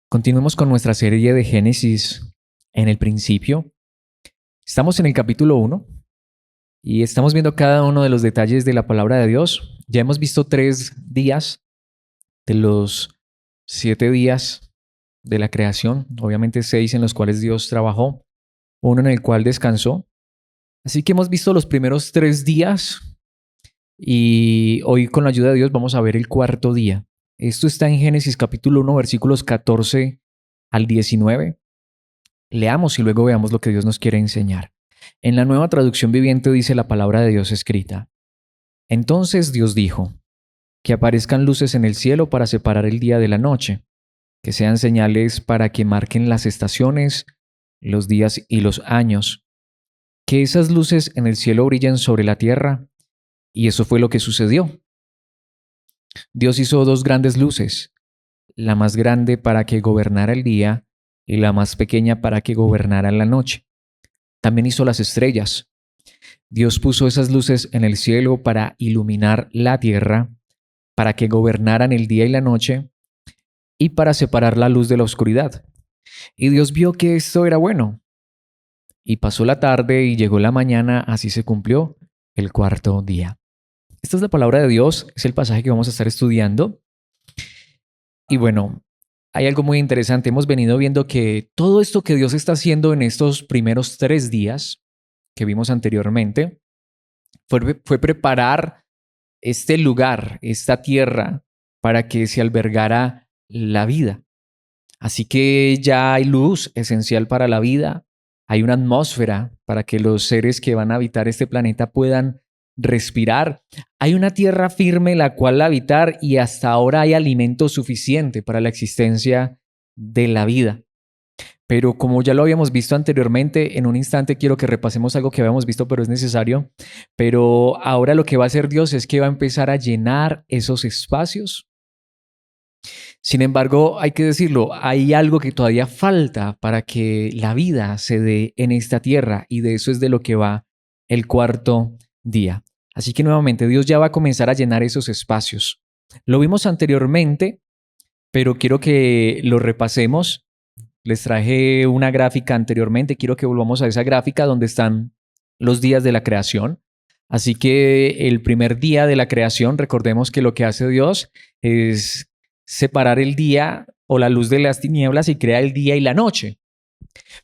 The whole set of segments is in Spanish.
Continuemos con nuestra serie de Génesis en el principio. Estamos en el capítulo 1 y estamos viendo cada uno de los detalles de la palabra de Dios. Ya hemos visto 3 días de los 7 días de la creación, obviamente 6 en los cuales Dios trabajó, uno en el cual descansó. Así que hemos visto los primeros 3 días y hoy con la ayuda de Dios vamos a ver el cuarto día. Esto está en Génesis capítulo 1, versículos 14 al 19. Leamos y luego veamos lo que Dios nos quiere enseñar. En la Nueva Traducción Viviente dice la palabra de Dios escrita: Entonces Dios dijo, que aparezcan luces en el cielo para separar el día de la noche, que sean señales para que marquen las estaciones, los días y los años, que esas luces en el cielo brillen sobre la tierra. Y eso fue lo que sucedió. Dios hizo 2 grandes luces, la más grande para que gobernara el día y la más pequeña para que gobernara la noche. También hizo las estrellas. Dios puso esas luces en el cielo para iluminar la tierra, para que gobernaran el día y la noche, y para separar la luz de la oscuridad. Y Dios vio que esto era bueno. Y pasó la tarde y llegó la mañana, así se cumplió el cuarto día. Esta es la palabra de Dios, es el pasaje que vamos a estar estudiando. Y bueno, hay algo muy interesante. Hemos venido viendo que todo esto que Dios está haciendo en estos primeros 3 días que vimos anteriormente fue preparar este lugar, esta tierra, para que se albergara la vida. Así que ya hay luz esencial para la vida, hay una atmósfera para que los seres que van a habitar este planeta puedan respirar. Hay una tierra firme la cual habitar y hasta ahora hay alimento suficiente para la existencia de la vida. Pero como ya lo habíamos visto anteriormente, en un instante quiero que repasemos algo que habíamos visto, pero es necesario. Pero ahora lo que va a hacer Dios es que va a empezar a llenar esos espacios. Sin embargo, hay que decirlo, hay algo que todavía falta para que la vida se dé en esta tierra, y de eso es de lo que va el cuarto día. Así que nuevamente Dios ya va a comenzar a llenar esos espacios. Lo vimos anteriormente, pero quiero que lo repasemos. Les traje una gráfica anteriormente, quiero que volvamos a esa gráfica donde están los días de la creación. Así que el primer día de la creación, recordemos que lo que hace Dios es separar el día o la luz de las tinieblas y crea el día y la noche.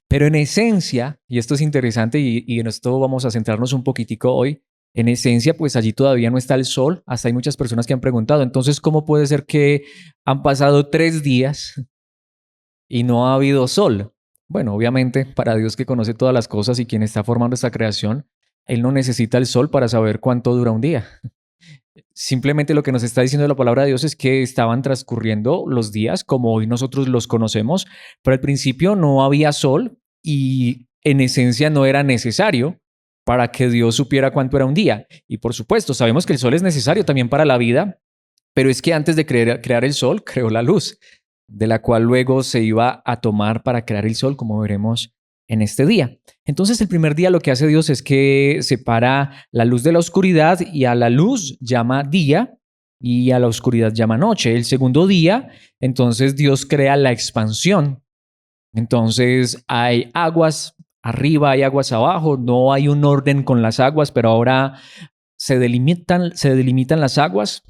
Pero en esencia, y esto es interesante y en esto vamos a centrarnos un poquitico hoy, en esencia pues allí todavía no está el sol. Hasta hay muchas personas que han preguntado, entonces ¿cómo puede ser que han pasado 3 días y no ha habido sol? Bueno, obviamente para Dios que conoce todas las cosas y quien está formando esta creación, Él no necesita el sol para saber cuánto dura un día. Simplemente lo que nos está diciendo la palabra de Dios es que estaban transcurriendo los días como hoy nosotros los conocemos, pero al principio no había sol y en esencia no era necesario para que Dios supiera cuánto era un día. Y por supuesto, sabemos que el sol es necesario también para la vida, pero es que antes de crear el sol, creó la luz, de la cual luego se iba a tomar para crear el sol, como veremos en este día. Entonces el primer día lo que hace Dios es que separa la luz de la oscuridad, y a la luz llama día y a la oscuridad llama noche. El segundo día, entonces Dios crea la expansión. Entonces hay aguas arriba, hay aguas abajo, no hay un orden con las aguas, pero ahora se delimitan las aguas.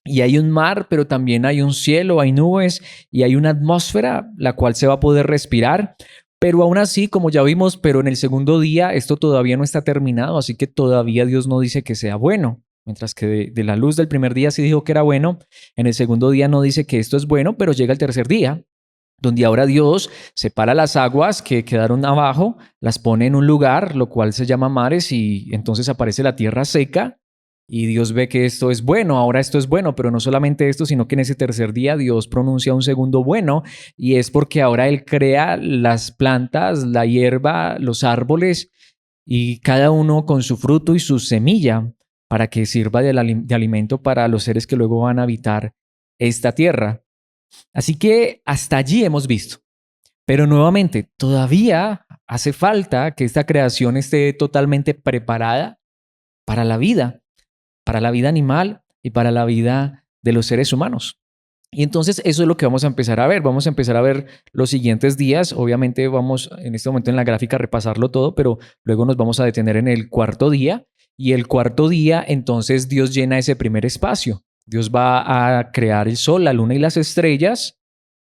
Y hay un mar, pero también hay un cielo, hay nubes y hay una atmósfera la cual se va a poder respirar. Pero aún así, como ya vimos, pero en el segundo día esto todavía no está terminado, así que todavía Dios no dice que sea bueno. Mientras que de la luz del primer día sí dijo que era bueno, en el segundo día no dice que esto es bueno, pero llega el tercer día, donde ahora Dios separa las aguas que quedaron abajo, las pone en un lugar, lo cual se llama mares, y entonces aparece la tierra seca. Y Dios ve que esto es bueno, ahora esto es bueno, pero no solamente esto, sino que en ese tercer día Dios pronuncia un segundo bueno, y es porque ahora Él crea las plantas, la hierba, los árboles, y cada uno con su fruto y su semilla, para que sirva de alimento para los seres que luego van a habitar esta tierra. Así que hasta allí hemos visto. Pero nuevamente, todavía hace falta que esta creación esté totalmente preparada para la vida animal y para la vida de los seres humanos. Y entonces eso es lo que vamos a empezar a ver. Vamos a empezar a ver los siguientes días. Obviamente vamos en este momento en la gráfica a repasarlo todo, pero luego nos vamos a detener en el cuarto día. Y el cuarto día, entonces Dios llena ese primer espacio. Dios va a crear el sol, la luna y las estrellas.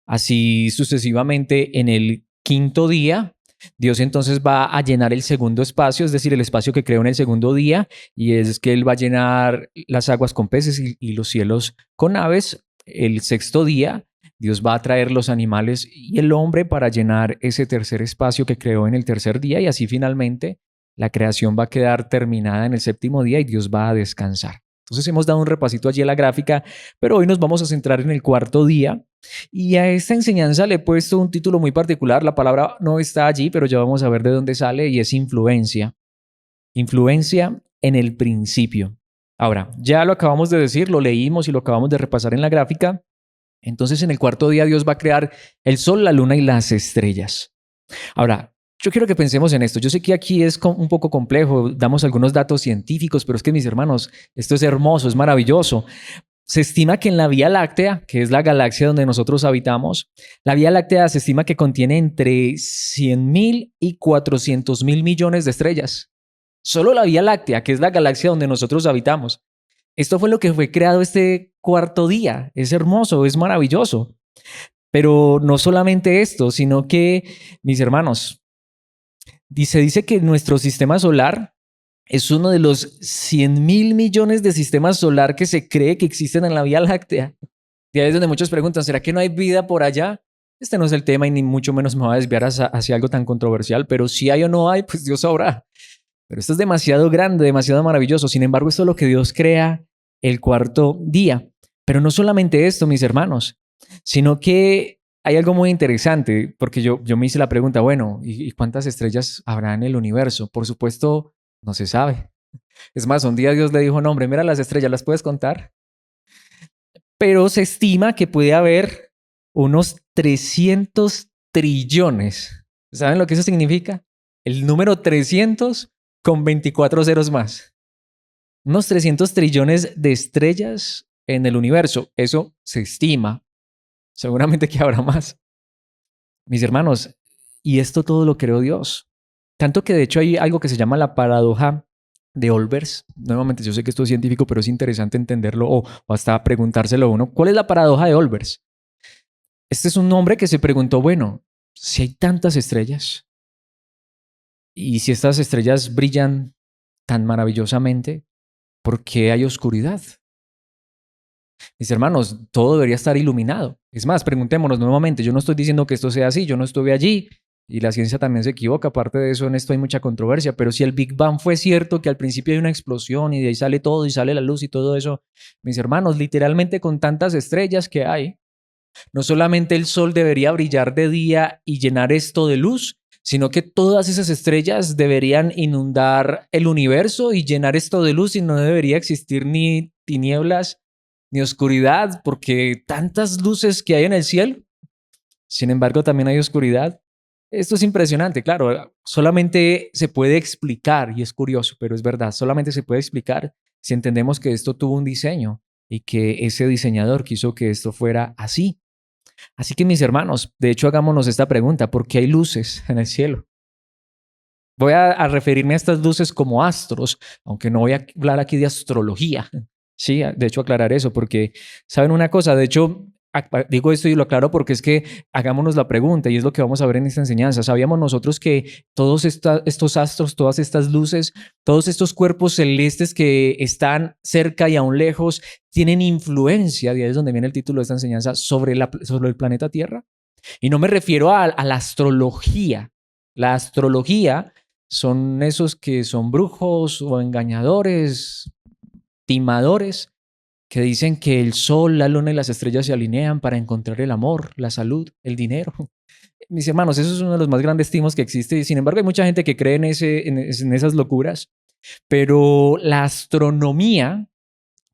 Así sucesivamente en el quinto día, Dios entonces va a llenar el segundo espacio, es decir, el espacio que creó en el segundo día, y es que Él va a llenar las aguas con peces y los cielos con aves. El sexto día, Dios va a traer los animales y el hombre para llenar ese tercer espacio que creó en el tercer día, y así finalmente la creación va a quedar terminada en el séptimo día y Dios va a descansar. Entonces hemos dado un repasito allí a la gráfica, pero hoy nos vamos a centrar en el cuarto día. Y a esta enseñanza le he puesto un título muy particular. La palabra no está allí, pero ya vamos a ver de dónde sale, y es influencia. Influencia en el principio. Ahora, ya lo acabamos de decir, lo leímos y lo acabamos de repasar en la gráfica. Entonces, en el cuarto día Dios va a crear el sol, la luna y las estrellas. Ahora, yo quiero que pensemos en esto. Yo sé que aquí es un poco complejo, damos algunos datos científicos, pero es que mis hermanos, esto es hermoso, es maravilloso. Se estima que en la Vía Láctea, que es la galaxia donde nosotros habitamos, la Vía Láctea se estima que contiene entre 100.000 y 400.000 millones de estrellas. Solo la Vía Láctea, que es la galaxia donde nosotros habitamos. Esto fue lo que fue creado este cuarto día. Es hermoso, es maravilloso. Pero no solamente esto, sino que, mis hermanos, se dice que nuestro sistema solar es uno de los 100.000 millones de sistemas solar que se cree que existen en la Vía Láctea. Y ahí es donde muchos preguntan, ¿será que no hay vida por allá? Este no es el tema y ni mucho menos me va a desviar hacia algo tan controversial, pero si hay o no hay, pues Dios sabrá. Pero esto es demasiado grande, demasiado maravilloso. Sin embargo, esto es lo que Dios crea el cuarto día. Pero no solamente esto, mis hermanos, sino que hay algo muy interesante, porque yo me hice la pregunta, bueno, ¿y cuántas estrellas habrá en el universo? Por supuesto, no se sabe. Es más, un día Dios le dijo, no, hombre, mira las estrellas, ¿las puedes contar? Pero se estima que puede haber unos 300 trillones. ¿Saben lo que eso significa? El número 300 con 24 ceros más. Unos 300 trillones de estrellas en el universo. Eso se estima. Seguramente que habrá más. Mis hermanos, y esto todo lo creó Dios. Tanto que de hecho hay algo que se llama la paradoja de Olbers. Nuevamente, yo sé que esto es científico, pero es interesante entenderlo o hasta preguntárselo a uno. ¿Cuál es la paradoja de Olbers? Este es un hombre que se preguntó, bueno, si hay tantas estrellas y si estas estrellas brillan tan maravillosamente, ¿por qué hay oscuridad? Mis hermanos, todo debería estar iluminado. Es más, preguntémonos nuevamente, yo no estoy diciendo que esto sea así, yo no estuve allí y la ciencia también se equivoca, aparte de eso en esto hay mucha controversia, pero si el Big Bang fue cierto, que al principio hay una explosión y de ahí sale todo y sale la luz y todo eso, mis hermanos, literalmente con tantas estrellas que hay, no solamente el sol debería brillar de día y llenar esto de luz, sino que todas esas estrellas deberían inundar el universo y llenar esto de luz y no debería existir ni tinieblas ni oscuridad, porque tantas luces que hay en el cielo, sin embargo también hay oscuridad. Esto es impresionante, claro, solamente se puede explicar, y es curioso, pero es verdad, solamente se puede explicar si entendemos que esto tuvo un diseño y que ese diseñador quiso que esto fuera así. Así que mis hermanos, de hecho hagámonos esta pregunta, ¿por qué hay luces en el cielo? Voy a referirme a estas luces como astros, aunque no voy a hablar aquí de astrología. Sí, de hecho aclarar eso, porque saben una cosa, de hecho digo esto y lo aclaro porque es que hagámonos la pregunta y es lo que vamos a ver en esta enseñanza. ¿Sabíamos nosotros que todos estos astros, todas estas luces, todos estos cuerpos celestes que están cerca y aún lejos tienen influencia, de ahí es donde viene el título de esta enseñanza, sobre el planeta Tierra? Y no me refiero a la astrología. La astrología son esos que son brujos o engañadores, timadores, que dicen que el sol, la luna y las estrellas se alinean para encontrar el amor, la salud, el dinero. Mis hermanos, eso es uno de los más grandes timos que existe. Y sin embargo, hay mucha gente que cree en esas locuras. Pero la astronomía,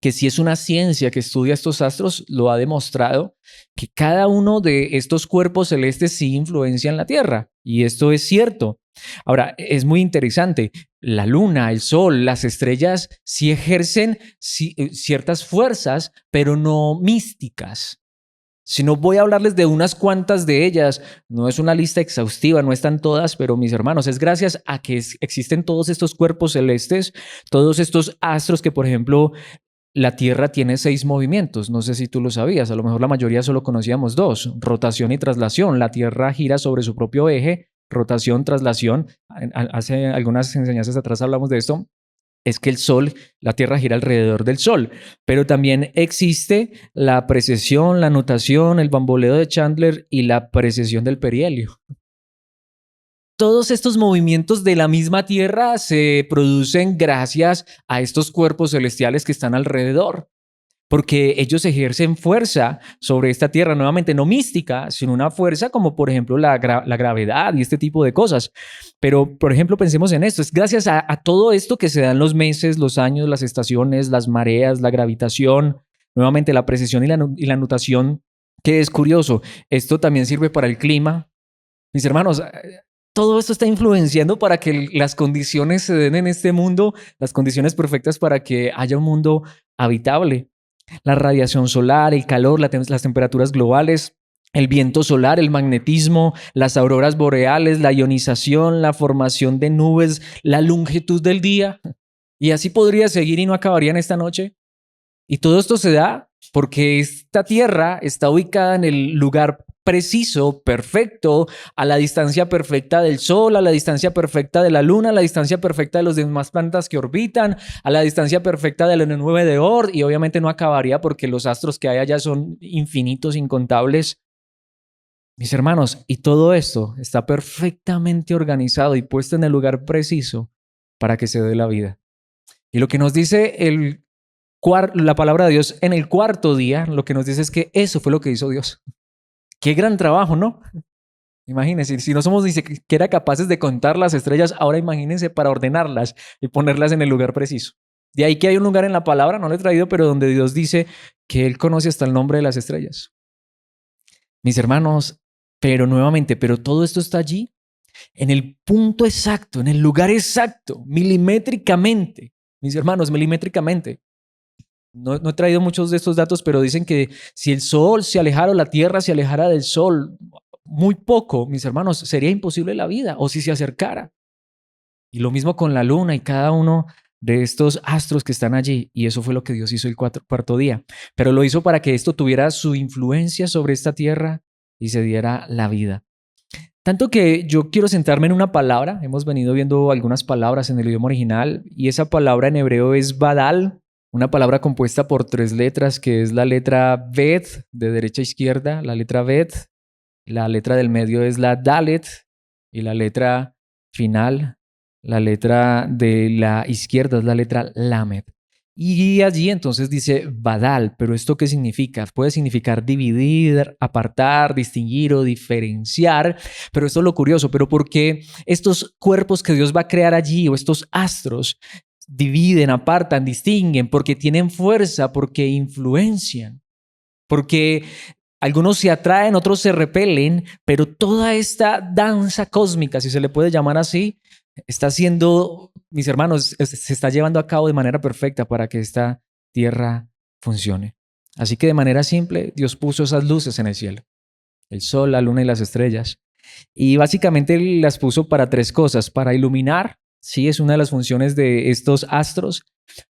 que sí es una ciencia que estudia estos astros, lo ha demostrado que cada uno de estos cuerpos celestes sí influencian la Tierra. Y esto es cierto. Ahora, es muy interesante. La luna, el sol, las estrellas sí ejercen ciertas fuerzas, pero no místicas. sino voy a hablarles de unas cuantas de ellas. No es una lista exhaustiva, no están todas, pero mis hermanos, es gracias a que existen todos estos cuerpos celestes, todos estos astros que, por ejemplo, la Tierra tiene 6 movimientos. No sé si tú lo sabías, a lo mejor la mayoría solo conocíamos 2, rotación y traslación. La Tierra gira sobre su propio eje, rotación, traslación. Hace algunas enseñanzas atrás hablamos de esto. Es que el Sol, la Tierra gira alrededor del Sol, pero también existe la precesión, la nutación, el bamboleo de Chandler y la precesión del perihelio. Todos estos movimientos de la misma Tierra se producen gracias a estos cuerpos celestiales que están alrededor, porque ellos ejercen fuerza sobre esta Tierra, nuevamente no mística, sino una fuerza como por ejemplo la gravedad y este tipo de cosas. Pero por ejemplo pensemos en esto, es gracias a todo esto que se dan los meses, los años, las estaciones, las mareas, la gravitación, nuevamente la precesión y la nutación, que es curioso, esto también sirve para el clima. Mis hermanos, todo esto está influenciando para que las condiciones se den en este mundo, las condiciones perfectas para que haya un mundo habitable. La radiación solar, el calor, las temperaturas globales, el viento solar, el magnetismo, las auroras boreales, la ionización, la formación de nubes, la longitud del día. Y así podría seguir y no acabaría en esta noche. Y todo esto se da porque esta Tierra está ubicada en el lugar preciso, perfecto, a la distancia perfecta del Sol, a la distancia perfecta de la Luna, a la distancia perfecta de los demás planetas que orbitan, a la distancia perfecta de la nube de Oort, y obviamente no acabaría porque los astros que hay allá son infinitos, incontables. Mis hermanos, y todo esto está perfectamente organizado y puesto en el lugar preciso para que se dé la vida. Y lo que nos dice la palabra de Dios en el cuarto día, lo que nos dice es que eso fue lo que hizo Dios. Qué gran trabajo, ¿no? Imagínense, si no somos ni siquiera capaces de contar las estrellas, ahora imagínense para ordenarlas y ponerlas en el lugar preciso. De ahí que hay un lugar en la palabra, no lo he traído, pero donde Dios dice que Él conoce hasta el nombre de las estrellas. Mis hermanos, pero nuevamente, pero todo esto está allí, en el punto exacto, en el lugar exacto, milimétricamente. Mis hermanos, milimétricamente. No he traído muchos de estos datos, pero dicen que si el Sol se alejara o la Tierra se alejara del Sol muy poco, mis hermanos, sería imposible la vida, o si se acercara. Y lo mismo con la Luna y cada uno de estos astros que están allí. Y eso fue lo que Dios hizo el cuarto día. Pero lo hizo para que esto tuviera su influencia sobre esta Tierra y se diera la vida. Tanto que yo quiero centrarme en una palabra. Hemos venido viendo algunas palabras en el idioma original y esa palabra en hebreo es badal. Una palabra compuesta por 3 letras, que es la letra Bet, de derecha a izquierda, la letra Bet, la letra del medio es la Dalet, y la letra final, la letra de la izquierda es la letra Lamed. Y allí entonces dice Badal, pero ¿esto qué significa? Puede significar dividir, apartar, distinguir o diferenciar, pero esto es lo curioso, pero ¿por qué estos cuerpos que Dios va a crear allí o estos astros dividen, apartan, distinguen? Porque tienen fuerza, porque influencian, porque algunos se atraen, otros se repelen, pero toda esta danza cósmica, si se le puede llamar así, está siendo, mis hermanos, se está llevando a cabo de manera perfecta para que esta tierra funcione. Así que de manera simple, Dios puso esas luces en el cielo, el sol, la luna y las estrellas. Y básicamente las puso para 3 cosas, para iluminar, sí, es una de las funciones de estos astros,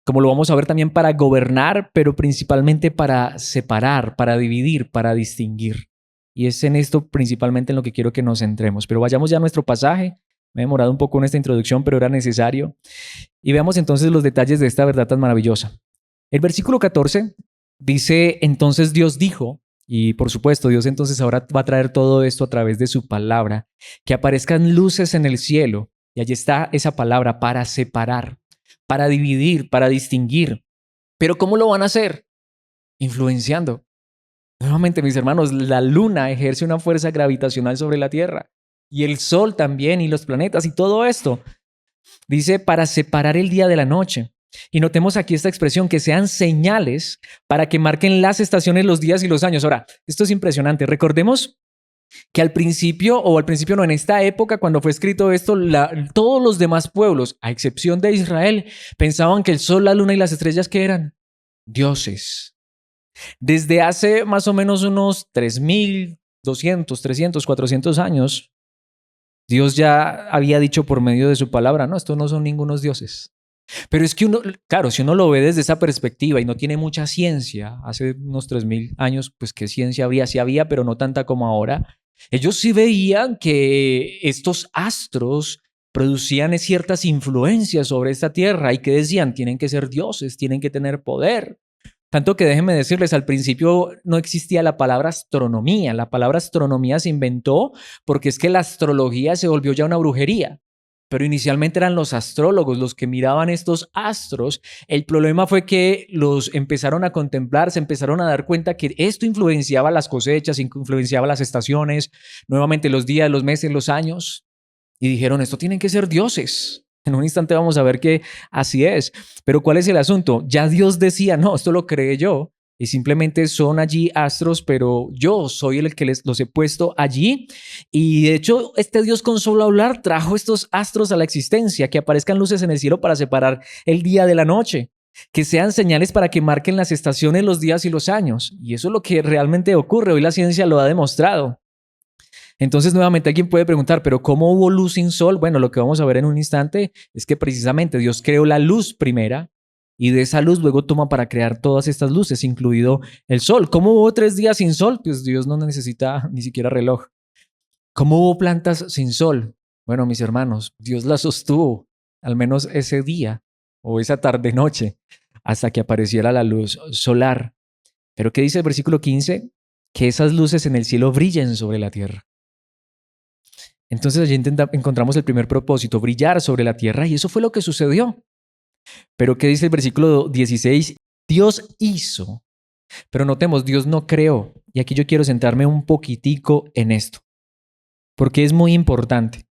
como lo vamos a ver también para gobernar, pero principalmente para separar, para dividir, para distinguir. Y es en esto principalmente en lo que quiero que nos centremos. Pero vayamos ya a nuestro pasaje. Me he demorado un poco en esta introducción, pero era necesario. Y veamos entonces los detalles de esta verdad tan maravillosa. El versículo 14 dice, entonces Dios dijo, y por supuesto Dios entonces ahora va a traer todo esto a través de su palabra, que aparezcan luces en el cielo. Y allí está esa palabra, para separar, para dividir, para distinguir. Pero ¿cómo lo van a hacer? Influenciando. Nuevamente, mis hermanos, la luna ejerce una fuerza gravitacional sobre la Tierra y el sol también y los planetas y todo esto. Dice para separar el día de la noche. Y notemos aquí esta expresión, que sean señales para que marquen las estaciones, los días y los años. Ahora, esto es impresionante. Recordemos que al principio no, en esta época cuando fue escrito esto, todos los demás pueblos, a excepción de Israel, pensaban que el sol, la luna y las estrellas, ¿qué eran? Dioses. Desde hace más o menos unos 3200, 300, 400 años, Dios ya había dicho por medio de su palabra, no, estos no son ningunos dioses. Pero es que uno, claro, si uno lo ve desde esa perspectiva y no tiene mucha ciencia, hace unos 3000 años, pues qué ciencia habría, sí había, pero no tanta como ahora. Ellos sí veían que estos astros producían ciertas influencias sobre esta tierra y que decían, tienen que ser dioses, tienen que tener poder. Tanto que déjenme decirles, al principio no existía la palabra astronomía. La palabra astronomía se inventó porque es que la astrología se volvió ya una brujería. Pero inicialmente eran los astrólogos los que miraban estos astros. El problema fue que los empezaron a contemplar, se empezaron a dar cuenta que esto influenciaba las cosechas, influenciaba las estaciones, nuevamente los días, los meses, los años. Y dijeron, esto tienen que ser dioses. En un instante vamos a ver que así es. Pero ¿cuál es el asunto? Ya Dios decía, no, esto lo creé yo. Y simplemente son allí astros, pero yo soy el que los he puesto allí. Y de hecho, este Dios con solo hablar trajo estos astros a la existencia, que aparezcan luces en el cielo para separar el día de la noche, que sean señales para que marquen las estaciones, los días y los años. Y eso es lo que realmente ocurre. Hoy la ciencia lo ha demostrado. Entonces, nuevamente, alguien puede preguntar, ¿pero cómo hubo luz sin sol? Bueno, lo que vamos a ver en un instante es que precisamente Dios creó la luz primera y de esa luz luego toma para crear todas estas luces, incluido el sol. ¿Cómo hubo 3 días sin sol? Pues Dios no necesita ni siquiera reloj. ¿Cómo hubo plantas sin sol? Bueno, mis hermanos, Dios las sostuvo, al menos ese día o esa tarde-noche, hasta que apareciera la luz solar. ¿Pero qué dice el versículo 15? Que esas luces en el cielo brillen sobre la tierra. Entonces allí encontramos el primer propósito, brillar sobre la tierra, y eso fue lo que sucedió. Pero ¿qué dice el versículo 16? Dios hizo, pero notemos, Dios no creó. Y aquí yo quiero centrarme un poquitico en esto, porque es muy importante.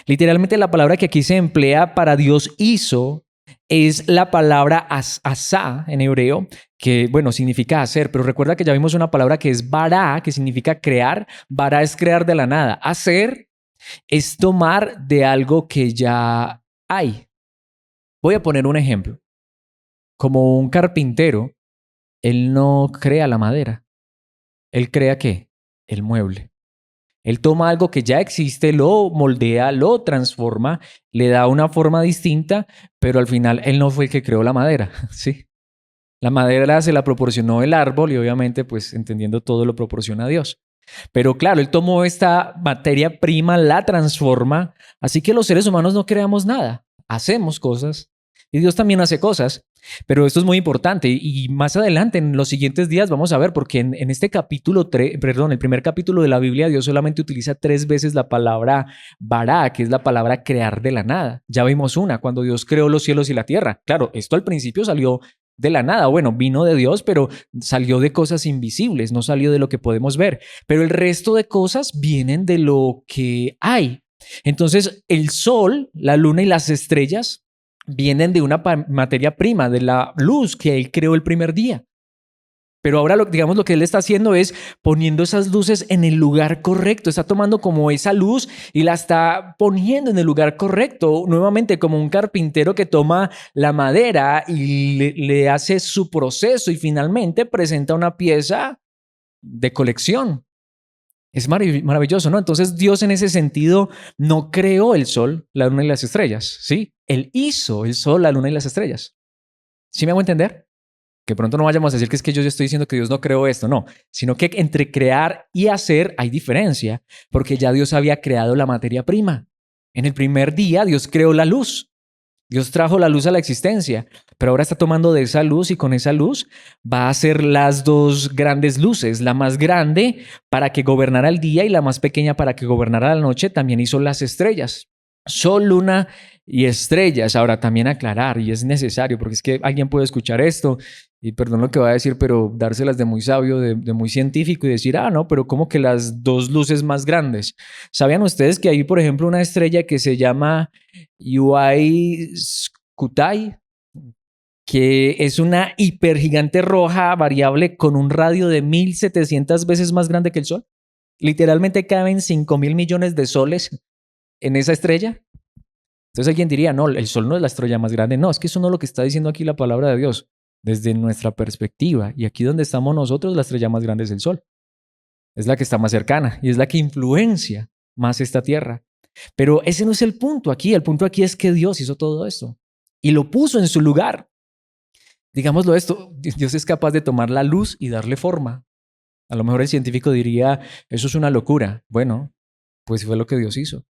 Literalmente la palabra que aquí se emplea para Dios hizo es la palabra asá en hebreo, que bueno, significa hacer, pero recuerda que ya vimos una palabra que es bara, que significa crear. Bara es crear de la nada. Hacer es tomar de algo que ya hay. Voy a poner un ejemplo. Como un carpintero, él no crea la madera. Él crea ¿qué? El mueble. Él toma algo que ya existe, lo moldea, lo transforma, le da una forma distinta, pero al final él no fue el que creó la madera, ¿sí? La madera se la proporcionó el árbol y obviamente, pues entendiendo todo, lo proporciona Dios. Pero claro, él tomó esta materia prima, la transforma, así que los seres humanos no creamos nada, hacemos cosas y Dios también hace cosas, pero esto es muy importante y más adelante en los siguientes días vamos a ver, porque en este capítulo, perdón, el primer capítulo de la Biblia, Dios solamente utiliza 3 veces la palabra bara, que es la palabra crear de la nada. Ya vimos una, cuando Dios creó los cielos y la tierra. Claro, esto al principio salió de la nada. Bueno, vino de Dios, pero salió de cosas invisibles, no salió de lo que podemos ver. Pero el resto de cosas vienen de lo que hay. Entonces, el sol, la luna y las estrellas vienen de una materia prima, de la luz que él creó el primer día. Pero ahora, digamos, lo que él está haciendo es poniendo esas luces en el lugar correcto. Está tomando como esa luz y la está poniendo en el lugar correcto. Nuevamente, como un carpintero que toma la madera y le hace su proceso y finalmente presenta una pieza de colección. Es maravilloso, ¿no? Entonces Dios en ese sentido no creó el sol, la luna y las estrellas, ¿sí? Él hizo el sol, la luna y las estrellas. ¿Sí me hago entender? Que pronto no vayamos a decir que es que yo estoy diciendo que Dios no creó esto, no, sino que entre crear y hacer hay diferencia, porque ya Dios había creado la materia prima. En el primer día Dios creó la luz, Dios trajo la luz a la existencia, pero ahora está tomando de esa luz y con esa luz va a hacer las dos grandes luces, la más grande para que gobernara el día y la más pequeña para que gobernara la noche. También hizo las estrellas. Sol, luna y estrellas. Ahora también aclarar, y es necesario, porque es que alguien puede escuchar esto, y perdón lo que va a decir, pero dárselas de muy sabio, de muy científico y decir, no, pero ¿cómo que las dos luces más grandes? ¿Sabían ustedes que hay, por ejemplo, una estrella que se llama Uai Scuti, que es una hipergigante roja variable con un radio de 1700 veces más grande que el Sol? Literalmente caben 5.000 millones de soles en esa estrella. Entonces alguien diría, no, el Sol no es la estrella más grande. No, es que eso no es lo que está diciendo aquí la palabra de Dios. desde nuestra perspectiva. Y aquí donde estamos nosotros, la estrella más grande es el Sol. Es la que está más cercana y es la que influencia más esta tierra. Pero ese no es el punto aquí. El punto aquí es que Dios hizo todo esto y lo puso en su lugar. Digámoslo esto, Dios es capaz de tomar la luz y darle forma. A lo mejor el científico diría, eso es una locura. Bueno, pues fue lo que Dios hizo.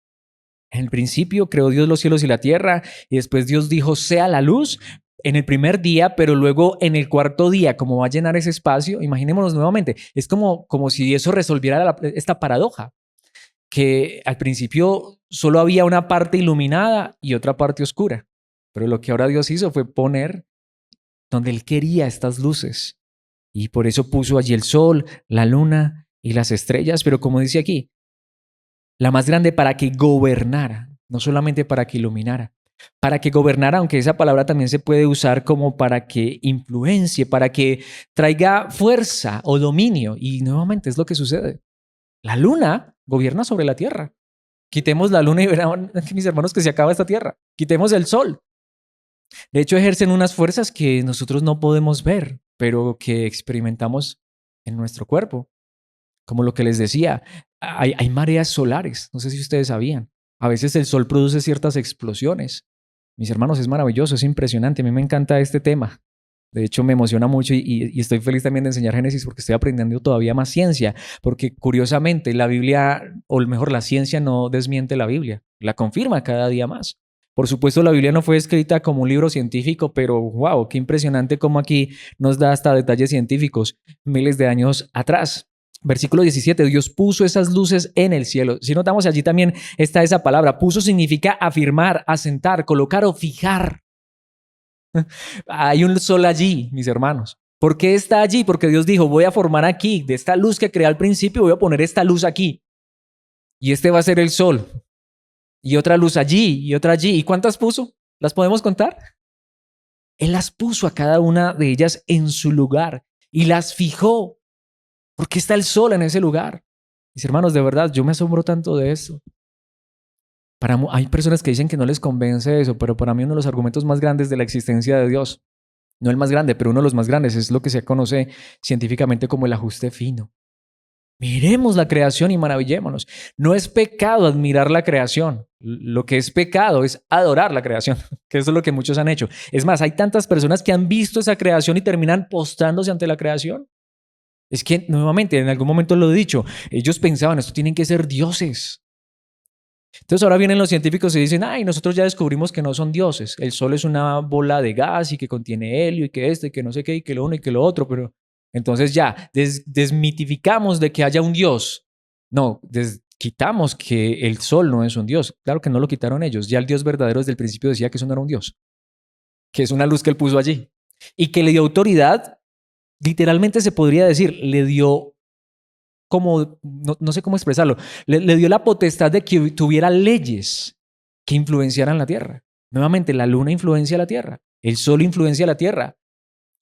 En el principio creó Dios los cielos y la tierra y después Dios dijo, sea la luz en el primer día, pero luego en el cuarto día, como va a llenar ese espacio, imaginémonos nuevamente, es como si eso resolviera esta paradoja, que al principio solo había una parte iluminada y otra parte oscura, pero lo que ahora Dios hizo fue poner donde Él quería estas luces y por eso puso allí el sol, la luna y las estrellas, pero como dice aquí, la más grande para que gobernara, no solamente para que iluminara, para que gobernara, aunque esa palabra también se puede usar como para que influencie, para que traiga fuerza o dominio. Y nuevamente es lo que sucede. La luna gobierna sobre la tierra. Quitemos la luna y verán, mis hermanos, que se acaba esta tierra. Quitemos el sol. De hecho, ejercen unas fuerzas que nosotros no podemos ver, pero que experimentamos en nuestro cuerpo. Como lo que les decía, hay mareas solares, no sé si ustedes sabían. A veces el sol produce ciertas explosiones. Mis hermanos, es maravilloso, es impresionante. A mí me encanta este tema. De hecho, me emociona mucho y estoy feliz también de enseñar Génesis porque estoy aprendiendo todavía más ciencia. Porque curiosamente la Biblia, o mejor la ciencia no desmiente la Biblia, la confirma cada día más. Por supuesto, la Biblia no fue escrita como un libro científico, pero wow, qué impresionante cómo aquí nos da hasta detalles científicos miles de años atrás. Versículo 17, Dios puso esas luces en el cielo. Si notamos allí también está esa palabra. Puso significa afirmar, asentar, colocar o fijar. Hay un sol allí, mis hermanos. ¿Por qué está allí? Porque Dios dijo, voy a formar aquí, de esta luz que creé al principio, voy a poner esta luz aquí. Y este va a ser el sol. Y otra luz allí y otra allí. ¿Y cuántas puso? ¿Las podemos contar? Él las puso a cada una de ellas en su lugar y las fijó. ¿Por qué está el sol en ese lugar? Mis hermanos, de verdad, yo me asombro tanto de esto. Hay personas que dicen que no les convence eso, pero para mí uno de los argumentos más grandes de la existencia de Dios, no el más grande, pero uno de los más grandes, es lo que se conoce científicamente como el ajuste fino. Miremos la creación y maravillémonos. No es pecado admirar la creación. Lo que es pecado es adorar la creación, que eso es lo que muchos han hecho. Es más, hay tantas personas que han visto esa creación y terminan postrándose ante la creación. Es que, nuevamente, en algún momento lo he dicho, ellos pensaban, esto tienen que ser dioses. Entonces ahora vienen los científicos y dicen, ay, nosotros ya descubrimos que no son dioses. El Sol es una bola de gas y que contiene helio y que y que no sé qué y que lo uno y que lo otro, pero entonces ya desmitificamos de que haya un Dios. No, quitamos que el Sol no es un Dios. Claro que no lo quitaron ellos. Ya el Dios verdadero desde el principio decía que eso no era un Dios, que es una luz que él puso allí y que le dio autoridad. Literalmente se podría decir, le dio como, no sé cómo expresarlo, le dio la potestad de que tuviera leyes que influenciaran la tierra. Nuevamente, la luna influencia la tierra, el sol influencia la tierra,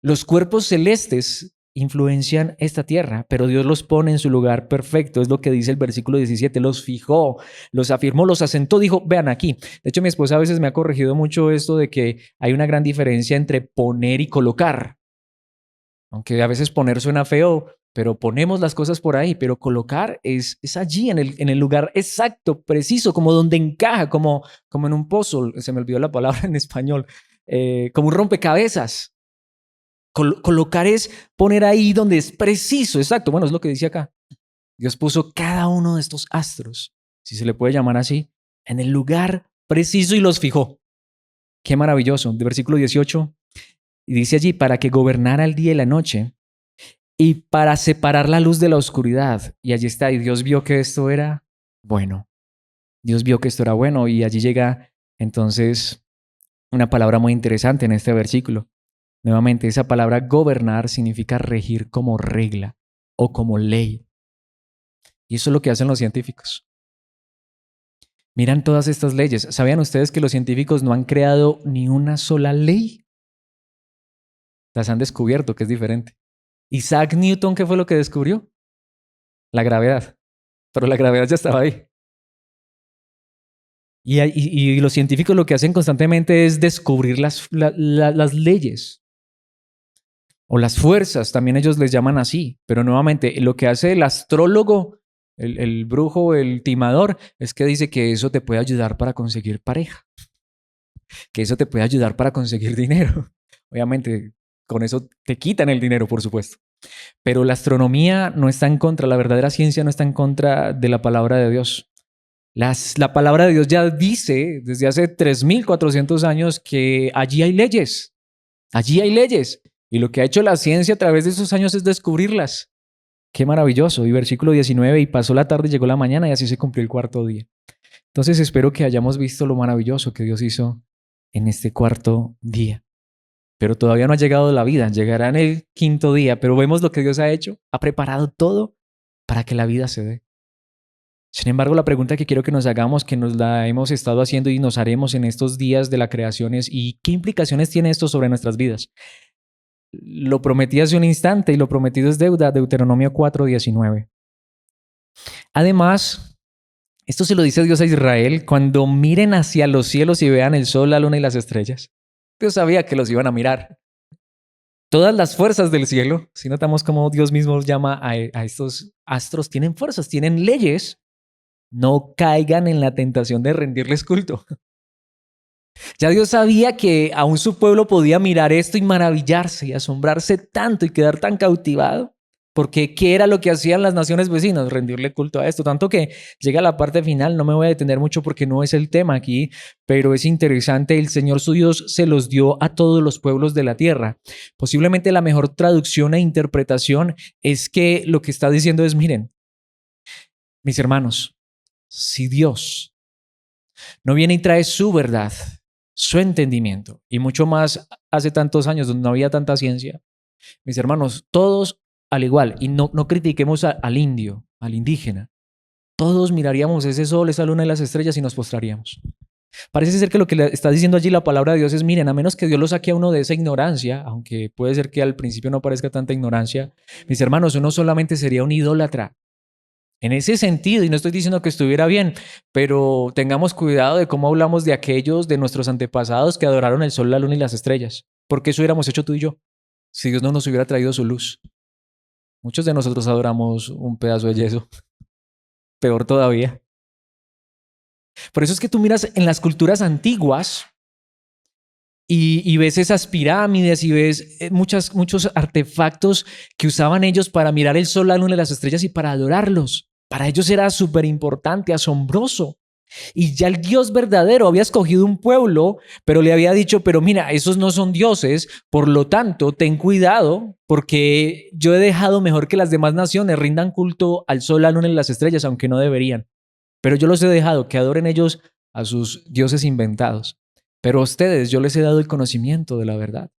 los cuerpos celestes influencian esta tierra, pero Dios los pone en su lugar perfecto, es lo que dice el versículo 17, los fijó, los afirmó, los asentó, dijo, vean aquí. De hecho, mi esposa a veces me ha corregido mucho esto de que hay una gran diferencia entre poner y colocar. Aunque a veces poner suena feo, pero ponemos las cosas por ahí, pero colocar es allí, en el lugar exacto, preciso, como donde encaja, como en un puzzle, se me olvidó la palabra en español, como un rompecabezas. Colocar es poner ahí donde es preciso, exacto. Bueno, es lo que dice acá. Dios puso cada uno de estos astros, si se le puede llamar así, en el lugar preciso y los fijó. Qué maravilloso. De versículo 18, y dice allí, para que gobernara el día y la noche y para separar la luz de la oscuridad. Y allí está, y Dios vio que esto era bueno. Dios vio que esto era bueno y allí llega entonces una palabra muy interesante en este versículo. Nuevamente, esa palabra gobernar significa regir como regla o como ley. Y eso es lo que hacen los científicos. Miran todas estas leyes. ¿Sabían ustedes que los científicos no han creado ni una sola ley? Las han descubierto, que es diferente. Isaac Newton, ¿qué fue lo que descubrió? La gravedad. Pero la gravedad ya estaba ahí. Y los científicos lo que hacen constantemente es descubrir las leyes. o las fuerzas, también ellos les llaman así, pero nuevamente lo que hace el astrólogo, el brujo, el timador, es que dice que eso te puede ayudar para conseguir pareja, que eso te puede ayudar para conseguir dinero. Obviamente, con eso te quitan el dinero, por supuesto. Pero la astronomía no está en contra, la verdadera ciencia no está en contra de la palabra de Dios. La palabra de Dios ya dice desde hace 3.400 años que allí hay leyes, allí hay leyes. Y lo que ha hecho la ciencia a través de esos años es descubrirlas. Qué maravilloso. Y versículo 19, y pasó la tarde y llegó la mañana y así se cumplió el cuarto día. Entonces espero que hayamos visto lo maravilloso que Dios hizo en este cuarto día. Pero todavía no ha llegado la vida, llegará en el quinto día, pero vemos lo que Dios ha hecho, ha preparado todo para que la vida se dé. Sin embargo, la pregunta que quiero que nos hagamos, que nos la hemos estado haciendo y nos haremos en estos días de la creación es, ¿y qué implicaciones tiene esto sobre nuestras vidas? Lo prometí hace un instante y lo prometido es deuda, Deuteronomio 4:19. Además, esto se lo dice Dios a Israel cuando miren hacia los cielos y vean el sol, la luna y las estrellas. Dios sabía que los iban a mirar. Todas las fuerzas del cielo, si notamos cómo Dios mismo llama a estos astros, tienen fuerzas, tienen leyes. No caigan en la tentación de rendirles culto. Ya Dios sabía que aún su pueblo podía mirar esto y maravillarse y asombrarse tanto y quedar tan cautivado. Porque ¿qué era lo que hacían las naciones vecinas? Rendirle culto a esto. Tanto que llega la parte final, no me voy a detener mucho porque no es el tema aquí, pero es interesante. El Señor su Dios se los dio a todos los pueblos de la tierra. Posiblemente la mejor traducción e interpretación es que lo que está diciendo es, miren, mis hermanos, si Dios no viene y trae su verdad, su entendimiento, y mucho más hace tantos años donde no había tanta ciencia. Mis hermanos, todos al igual, y no critiquemos al indio, al indígena, todos miraríamos ese sol, esa luna y las estrellas y nos postraríamos. Parece ser que lo que le está diciendo allí la palabra de Dios es, miren, a menos que Dios lo saque a uno de esa ignorancia, aunque puede ser que al principio no parezca tanta ignorancia, mis hermanos, uno solamente sería un idólatra. En ese sentido, y no estoy diciendo que estuviera bien, pero tengamos cuidado de cómo hablamos de aquellos de nuestros antepasados que adoraron el sol, la luna y las estrellas. Porque eso hubiéramos hecho tú y yo, si Dios no nos hubiera traído su luz. Muchos de nosotros adoramos un pedazo de yeso, peor todavía. Por eso es que tú miras en las culturas antiguas y ves esas pirámides y ves muchos artefactos que usaban ellos para mirar el sol, la luna y las estrellas y para adorarlos. Para ellos era súper importante, asombroso. Y ya el Dios verdadero había escogido un pueblo, pero le había dicho, pero mira, esos no son dioses, por lo tanto, ten cuidado, porque yo he dejado mejor que las demás naciones rindan culto al sol, la luna y las estrellas, aunque no deberían. Pero yo los he dejado que adoren ellos a sus dioses inventados. Pero a ustedes yo les he dado el conocimiento de la verdad.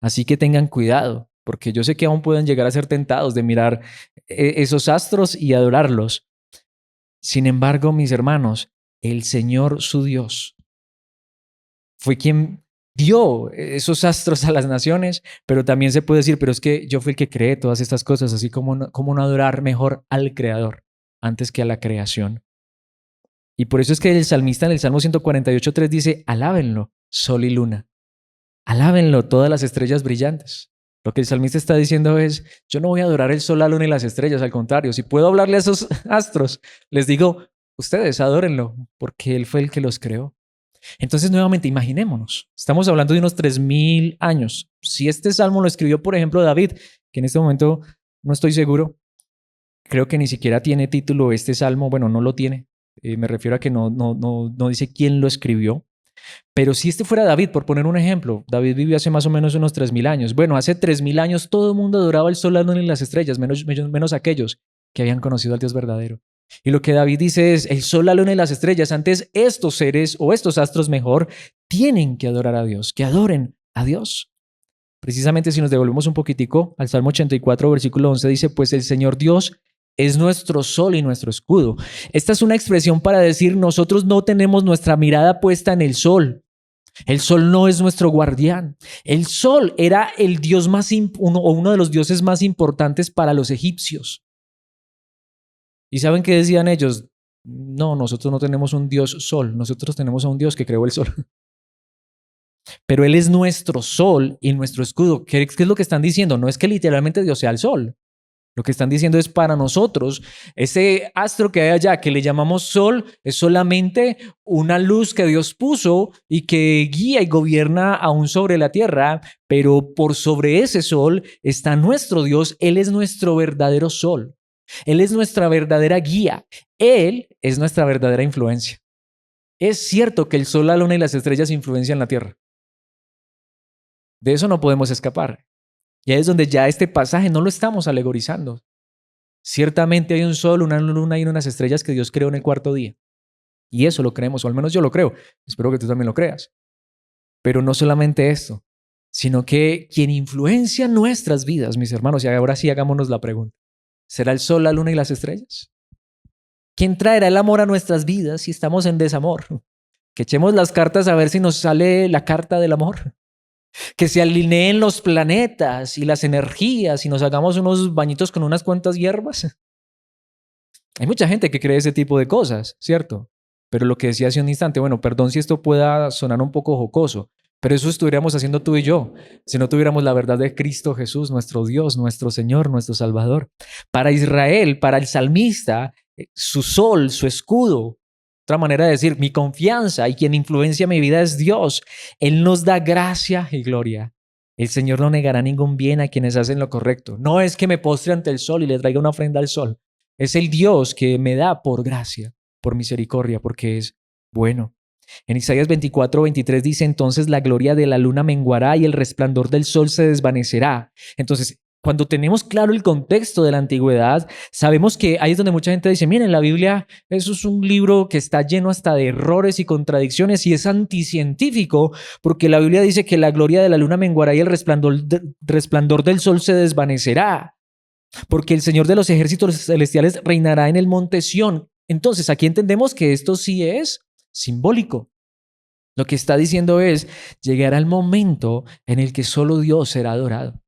Así que tengan cuidado, porque yo sé que aún pueden llegar a ser tentados de mirar esos astros y adorarlos. Sin embargo, mis hermanos, el Señor su Dios fue quien dio esos astros a las naciones, pero también se puede decir, pero es que yo fui el que creé todas estas cosas, así como no adorar mejor al Creador antes que a la creación. Y por eso es que el salmista en el Salmo 148:3 dice, alábenlo, sol y luna, alábenlo todas las estrellas brillantes. Lo que el salmista está diciendo es, yo no voy a adorar el sol, la luna y las estrellas, al contrario, si puedo hablarle a esos astros, les digo, ustedes adórenlo, porque Él fue el que los creó. Entonces, nuevamente, imaginémonos, estamos hablando de unos 3.000 años. Si este salmo lo escribió, por ejemplo, David, que en este momento no estoy seguro, creo que ni siquiera tiene título este salmo, bueno, no lo tiene, me refiero a que no dice quién lo escribió. Pero si este fuera David, por poner un ejemplo, David vivió hace más o menos unos 3.000 años. Bueno, hace 3.000 años todo el mundo adoraba el sol, la luna y las estrellas, menos aquellos que habían conocido al Dios verdadero. Y lo que David dice es, el sol, la luna y las estrellas, antes estos seres o estos astros mejor, tienen que adorar a Dios, que adoren a Dios. Precisamente si nos devolvemos un poquitico al Salmo 84, versículo 11, dice, pues el Señor Dios es nuestro sol y nuestro escudo. Esta es una expresión para decir, nosotros no tenemos nuestra mirada puesta en el sol. El sol no es nuestro guardián. El sol era el dios uno de los dioses más importantes para los egipcios. ¿Y saben qué decían ellos? No, nosotros no tenemos un dios sol, nosotros tenemos a un dios que creó el sol. pero Él es nuestro sol y nuestro escudo. ¿Qué es lo que están diciendo? No es que literalmente Dios sea el sol. Lo que están diciendo es para nosotros, ese astro que hay allá, que le llamamos sol, es solamente una luz que Dios puso y que guía y gobierna aún sobre la tierra, pero por sobre ese sol está nuestro Dios. Él es nuestro verdadero sol. Él es nuestra verdadera guía. Él es nuestra verdadera influencia. Es cierto que el sol, la luna y las estrellas influencian la tierra. De eso no podemos escapar. Y ahí es donde ya este pasaje no lo estamos alegorizando. Ciertamente hay un sol, una luna y unas estrellas que Dios creó en el cuarto día. Y eso lo creemos, o al menos yo lo creo. Espero que tú también lo creas. Pero no solamente esto, sino que quien influencia nuestras vidas, mis hermanos, y ahora sí hagámonos la pregunta, ¿será el sol, la luna y las estrellas? ¿Quién traerá el amor a nuestras vidas si estamos en desamor? Que echemos las cartas a ver si nos sale la carta del amor. Que se alineen los planetas y las energías y nos hagamos unos bañitos con unas cuantas hierbas. Hay mucha gente que cree ese tipo de cosas, ¿cierto? Pero lo que decía hace un instante, bueno, perdón si esto pueda sonar un poco jocoso, pero eso estuviéramos haciendo tú y yo, si no tuviéramos la verdad de Cristo Jesús, nuestro Dios, nuestro Señor, nuestro Salvador. Para Israel, para el salmista, su sol, su escudo, otra manera de decir, mi confianza y quien influencia mi vida es Dios. Él nos da gracia y gloria. El Señor no negará ningún bien a quienes hacen lo correcto. No es que me postre ante el sol y le traiga una ofrenda al sol. Es el Dios que me da por gracia, por misericordia, porque es bueno. En Isaías 24:23 dice, entonces la gloria de la luna menguará y el resplandor del sol se desvanecerá. Entonces, cuando tenemos claro el contexto de la antigüedad, sabemos que ahí es donde mucha gente dice, miren, la Biblia, eso es un libro que está lleno hasta de errores y contradicciones y es anticientífico, porque la Biblia dice que la gloria de la luna menguará y el resplandor del sol se desvanecerá, porque el Señor de los ejércitos celestiales reinará en el monte Sión. Entonces, aquí entendemos que esto sí es simbólico. Lo que está diciendo es, llegará el momento en el que solo Dios será adorado.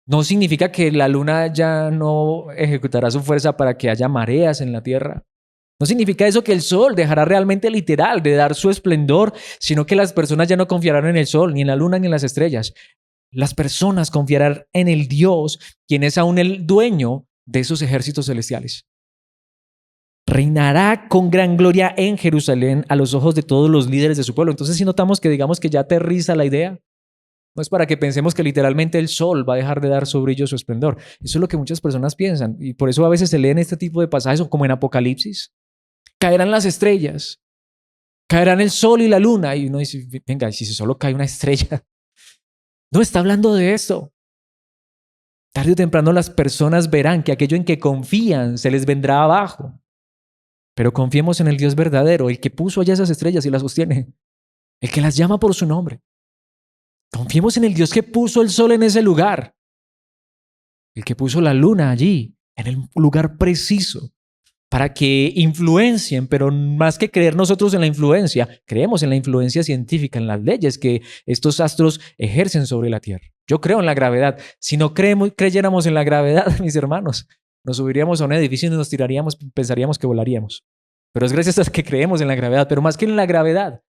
No significa que la luna ya no ejecutará su fuerza para que haya mareas en la tierra. No significa eso que el sol dejará realmente literal de dar su esplendor, sino que las personas ya no confiarán en el sol, ni en la luna, ni en las estrellas. Las personas confiarán en el Dios, quien es aún el dueño de esos ejércitos celestiales. Reinará con gran gloria en Jerusalén a los ojos de todos los líderes de su pueblo. Entonces, si notamos que digamos que ya aterriza la idea, no es para que pensemos que literalmente el sol va a dejar de dar su brillo, su esplendor. Eso es lo que muchas personas piensan. Y por eso a veces se leen este tipo de pasajes, como en Apocalipsis. Caerán las estrellas, caerán el sol y la luna. Y uno dice, venga, si solo cae una estrella. No está hablando de eso. Tarde o temprano las personas verán que aquello en que confían se les vendrá abajo. Pero confiemos en el Dios verdadero, el que puso allá esas estrellas y las sostiene, el que las llama por su nombre. Confiemos en el Dios que puso el sol en ese lugar, el que puso la luna allí, en el lugar preciso, para que influencien, pero más que creer nosotros en la influencia, creemos en la influencia científica, en las leyes que estos astros ejercen sobre la Tierra. Yo creo en la gravedad. Si no creyéramos en la gravedad, mis hermanos, nos subiríamos a un edificio y nos tiraríamos, pensaríamos que volaríamos. Pero es gracias a que creemos en la gravedad, pero más que en la gravedad,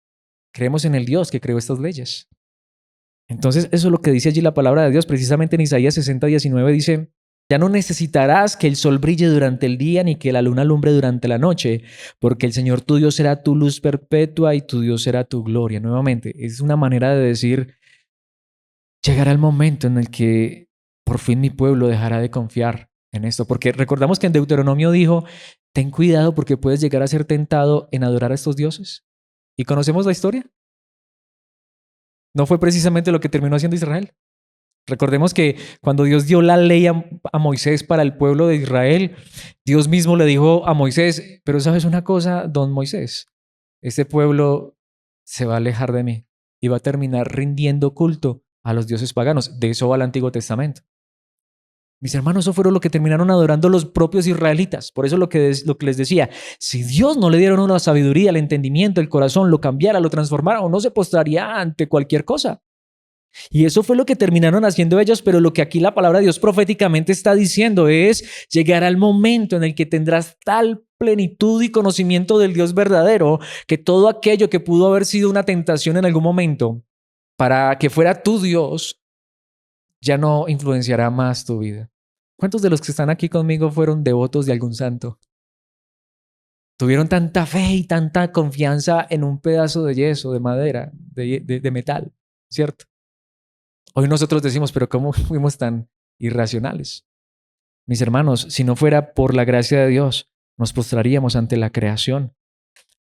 creemos en el Dios que creó estas leyes. Entonces, eso es lo que dice allí la palabra de Dios. Precisamente en Isaías 60:19 dice, ya no necesitarás que el sol brille durante el día ni que la luna alumbre durante la noche, porque el Señor tu Dios será tu luz perpetua y tu Dios será tu gloria. Nuevamente, es una manera de decir, llegará el momento en el que por fin mi pueblo dejará de confiar en esto, porque recordamos que en Deuteronomio dijo, ten cuidado porque puedes llegar a ser tentado en adorar a estos dioses. ¿Y conocemos la historia? No fue precisamente lo que terminó haciendo Israel. Recordemos que cuando Dios dio la ley a Moisés para el pueblo de Israel, Dios mismo le dijo a Moisés, pero ¿sabes una cosa, don Moisés? Este pueblo se va a alejar de mí y va a terminar rindiendo culto a los dioses paganos. De eso va el Antiguo Testamento. Mis hermanos, eso fueron lo que terminaron adorando los propios israelitas. Por eso lo que les decía, si Dios no le diera la sabiduría, el entendimiento, el corazón, lo cambiara, lo transformara, o no se postraría ante cualquier cosa. Y eso fue lo que terminaron haciendo ellos, pero lo que aquí la palabra de Dios proféticamente está diciendo es, llegará el momento en el que tendrás tal plenitud y conocimiento del Dios verdadero, que todo aquello que pudo haber sido una tentación en algún momento, para que fuera tu Dios, ya no influenciará más tu vida. ¿Cuántos de los que están aquí conmigo fueron devotos de algún santo? Tuvieron tanta fe y tanta confianza en un pedazo de yeso, de madera, de metal, ¿cierto? Hoy nosotros decimos, pero ¿cómo fuimos tan irracionales? Mis hermanos, si no fuera por la gracia de Dios, nos postraríamos ante la creación.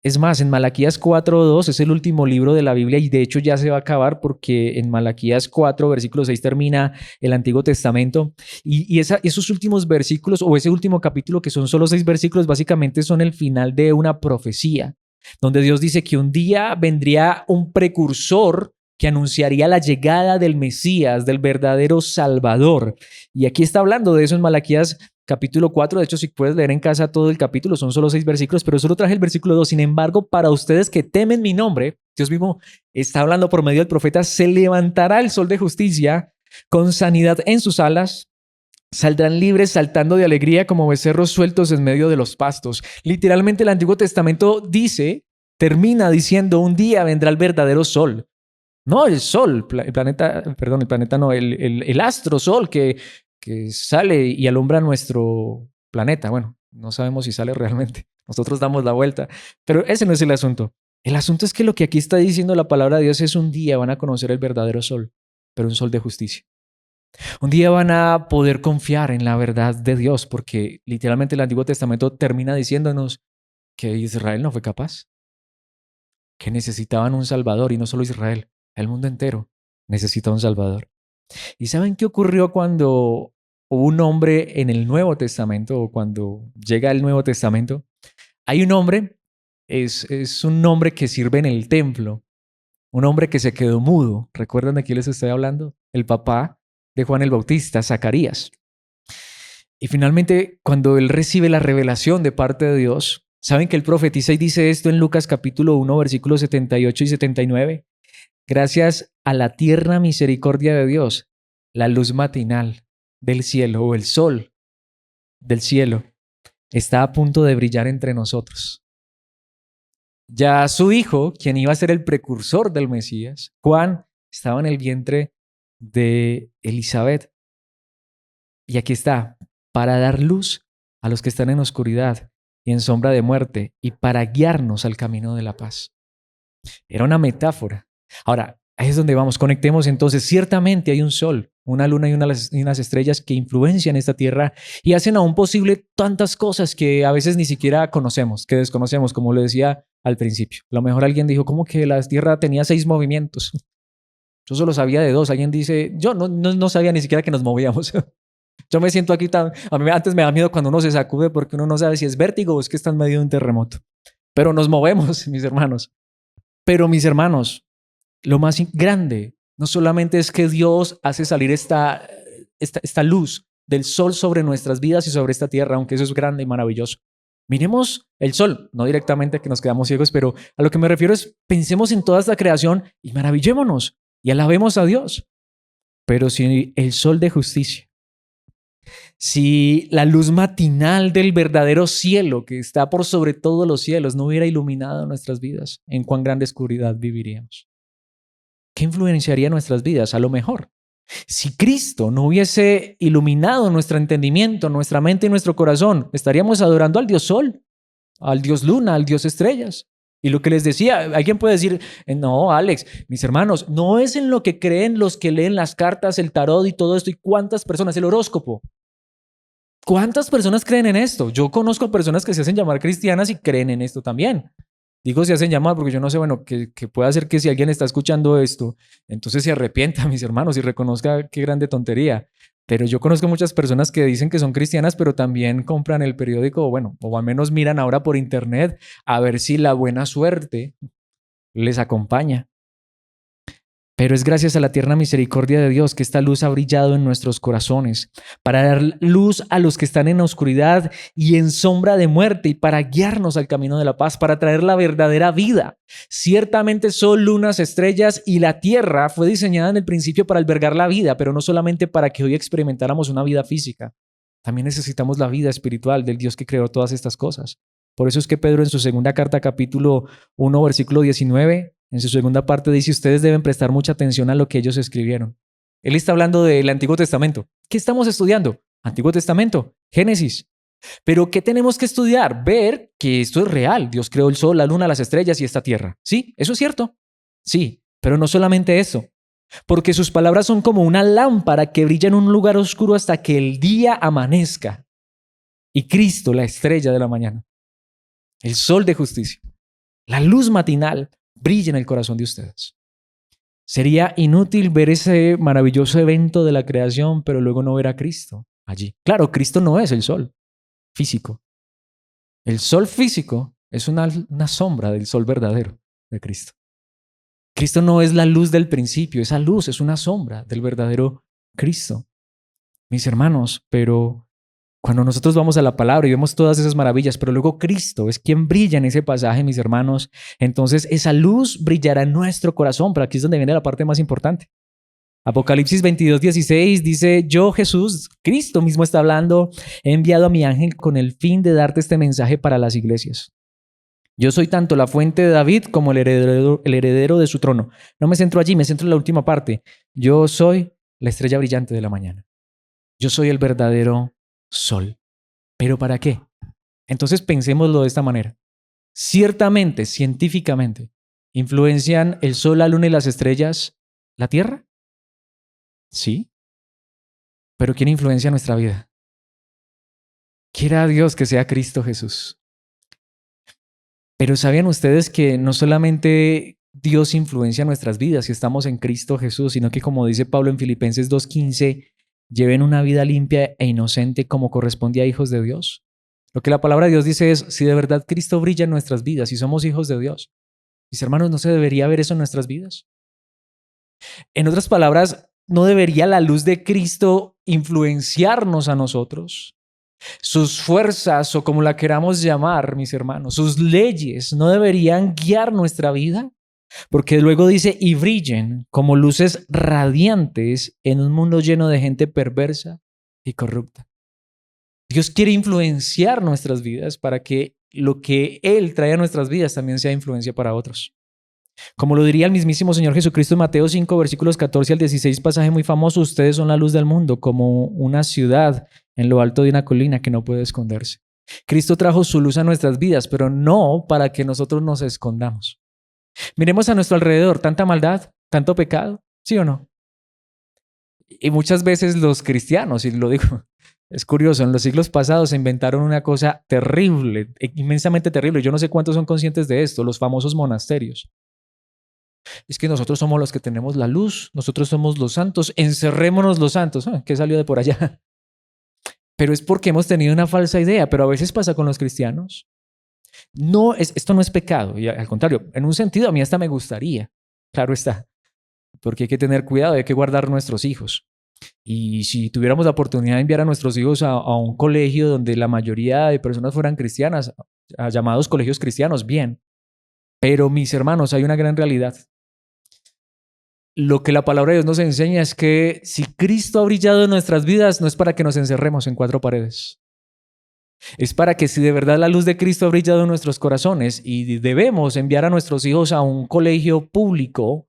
Es más, en Malaquías 4:2 es el último libro de la Biblia y de hecho ya se va a acabar porque en Malaquías 4, versículo 6 termina el Antiguo Testamento y esos últimos versículos o ese último capítulo que son solo 6 versículos básicamente son el final de una profecía donde Dios dice que un día vendría un precursor que anunciaría la llegada del Mesías, del verdadero Salvador. Y aquí está hablando de eso en Malaquías capítulo 4, de hecho, si puedes leer en casa todo el capítulo, son solo 6 versículos, pero solo traje el versículo 2. Sin embargo, para ustedes que temen mi nombre, Dios mismo está hablando por medio del profeta, se levantará el sol de justicia con sanidad en sus alas, saldrán libres saltando de alegría como becerros sueltos en medio de los pastos. Literalmente el Antiguo Testamento termina diciendo, un día vendrá el verdadero sol. No el sol, el planeta no, el astro sol que sale y alumbra nuestro planeta. Bueno, no sabemos si sale realmente. Nosotros damos la vuelta. Pero ese no es el asunto. El asunto es que lo que aquí está diciendo la palabra de Dios es un día van a conocer el verdadero sol, pero un sol de justicia. Un día van a poder confiar en la verdad de Dios, porque literalmente el Antiguo Testamento termina diciéndonos que Israel no fue capaz, que necesitaban un Salvador y no solo Israel, el mundo entero necesita un Salvador. ¿Y saben qué ocurrió cuando hubo un hombre en el Nuevo Testamento o cuando llega el Nuevo Testamento? Hay un hombre, es un hombre que sirve en el templo, un hombre que se quedó mudo. ¿Recuerdan de quién les estoy hablando? El papá de Juan el Bautista, Zacarías. Y finalmente, cuando él recibe la revelación de parte de Dios, ¿saben que él profetiza y dice esto en Lucas capítulo 1, versículos 78 y 79? Gracias a la tierna misericordia de Dios, la luz matinal del cielo o el sol del cielo está a punto de brillar entre nosotros. Ya su hijo, quien iba a ser el precursor del Mesías, Juan, estaba en el vientre de Elizabeth. Y aquí está, para dar luz a los que están en oscuridad y en sombra de muerte y para guiarnos al camino de la paz. Era una metáfora. Ahora, ahí es donde vamos, conectemos entonces. Ciertamente hay un sol, una luna y unas estrellas que influencian esta tierra y hacen aún posible tantas cosas que a veces ni siquiera conocemos, que desconocemos, como le decía al principio. A lo mejor alguien dijo, ¿cómo que la tierra tenía 6 movimientos? Yo solo sabía de 2. Alguien dice, yo no sabía ni siquiera que nos movíamos. Yo me siento aquí a mí antes me da miedo cuando uno se sacude porque uno no sabe si es vértigo o es que está en medio de un terremoto. Pero nos movemos, mis hermanos. Pero mis hermanos, lo más grande no solamente es que Dios hace salir esta luz del sol sobre nuestras vidas y sobre esta tierra, aunque eso es grande y maravilloso. Miremos el sol, no directamente que nos quedamos ciegos, pero a lo que me refiero es pensemos en toda esta creación y maravillémonos y alabemos a Dios. Pero si el sol de justicia, si la luz matinal del verdadero cielo que está por sobre todos los cielos no hubiera iluminado nuestras vidas, ¿en cuán grande oscuridad viviríamos? ¿Qué influenciaría nuestras vidas? A lo mejor, si Cristo no hubiese iluminado nuestro entendimiento, nuestra mente y nuestro corazón, estaríamos adorando al Dios Sol, al Dios Luna, al Dios Estrellas. Y lo que les decía, alguien puede decir, no, Alex, mis hermanos, no es en lo que creen los que leen las cartas, el tarot y todo esto. ¿Y cuántas personas? El horóscopo. ¿Cuántas personas creen en esto? Yo conozco personas que se hacen llamar cristianas y creen en esto también. Digo se hacen llamar porque yo no sé, bueno, que pueda ser que si alguien está escuchando esto, entonces se arrepienta, mis hermanos, y reconozca qué grande tontería. Pero yo conozco muchas personas que dicen que son cristianas, pero también compran el periódico, bueno, o al menos miran ahora por internet a ver si la buena suerte les acompaña. Pero es gracias a la tierna misericordia de Dios que esta luz ha brillado en nuestros corazones, para dar luz a los que están en oscuridad y en sombra de muerte y para guiarnos al camino de la paz, para traer la verdadera vida. Ciertamente sol, lunas, estrellas y la tierra fue diseñada en el principio para albergar la vida, pero no solamente para que hoy experimentáramos una vida física. También necesitamos la vida espiritual del Dios que creó todas estas cosas. Por eso es que Pedro en su segunda carta, capítulo 1, versículo 19, En su segunda parte dice, ustedes deben prestar mucha atención a lo que ellos escribieron. Él está hablando del Antiguo Testamento. ¿Qué estamos estudiando? Antiguo Testamento, Génesis. Pero ¿qué tenemos que estudiar? Ver que esto es real. Dios creó el sol, la luna, las estrellas y esta tierra. ¿Sí? ¿Eso es cierto? Sí, pero no solamente eso. Porque sus palabras son como una lámpara que brilla en un lugar oscuro hasta que el día amanezca. Y Cristo, la estrella de la mañana, el sol de justicia, la luz matinal, brilla en el corazón de ustedes. Sería inútil ver ese maravilloso evento de la creación, pero luego no ver a Cristo allí. Claro, Cristo no es el sol físico. El sol físico es una sombra del sol verdadero de Cristo. Cristo no es la luz del principio, esa luz es una sombra del verdadero Cristo. Mis hermanos, pero cuando nosotros vamos a la palabra y vemos todas esas maravillas, pero luego Cristo es quien brilla en ese pasaje, mis hermanos, entonces esa luz brillará en nuestro corazón, pero aquí es donde viene la parte más importante. Apocalipsis 22:16 dice, yo Jesús, Cristo mismo está hablando, he enviado a mi ángel con el fin de darte este mensaje para las iglesias. Yo soy tanto la fuente de David como el heredero de su trono. No me centro allí, me centro en la última parte. Yo soy la estrella brillante de la mañana. Yo soy el verdadero sol. ¿Pero para qué? Entonces pensémoslo de esta manera. Ciertamente, científicamente, ¿influencian el sol, la luna y las estrellas la Tierra? Sí. ¿Pero quién influencia nuestra vida? Quiera Dios que sea Cristo Jesús. Pero ¿sabían ustedes que no solamente Dios influencia nuestras vidas si estamos en Cristo Jesús, sino que como dice Pablo en Filipenses 2:15, lleven una vida limpia e inocente como corresponde a hijos de Dios? Lo que la palabra de Dios dice es, si de verdad Cristo brilla en nuestras vidas, si somos hijos de Dios, mis hermanos, ¿no se debería ver eso en nuestras vidas? En otras palabras, ¿no debería la luz de Cristo influenciarnos a nosotros? Sus fuerzas, o como la queramos llamar, mis hermanos, sus leyes, ¿no deberían guiar nuestra vida? Porque luego dice, y brillen como luces radiantes en un mundo lleno de gente perversa y corrupta. Dios quiere influenciar nuestras vidas para que lo que Él trae a nuestras vidas también sea influencia para otros. Como lo diría el mismísimo Señor Jesucristo en Mateo 5, versículos 14 al 16, pasaje muy famoso, ustedes son la luz del mundo, como una ciudad en lo alto de una colina que no puede esconderse. Cristo trajo su luz a nuestras vidas, pero no para que nosotros nos escondamos. Miremos a nuestro alrededor, tanta maldad, tanto pecado, ¿sí o no? Y muchas veces los cristianos, y lo digo, es curioso, en los siglos pasados se inventaron una cosa terrible, inmensamente terrible. Yo no sé cuántos son conscientes de esto, los famosos monasterios. Es que nosotros somos los que tenemos la luz, nosotros somos los santos, encerrémonos los santos. ¿Qué salió de por allá? Pero es porque hemos tenido una falsa idea, pero a veces pasa con los cristianos. No, esto no es pecado, y al contrario, en un sentido a mí hasta me gustaría, claro está, porque hay que tener cuidado, hay que guardar nuestros hijos. Y si tuviéramos la oportunidad de enviar a nuestros hijos a un colegio donde la mayoría de personas fueran cristianas, a llamados colegios cristianos, bien. Pero mis hermanos, hay una gran realidad. Lo que la palabra de Dios nos enseña es que si Cristo ha brillado en nuestras vidas, no es para que nos encerremos en cuatro paredes. Es para que si de verdad la luz de Cristo ha brillado en nuestros corazones y debemos enviar a nuestros hijos a un colegio público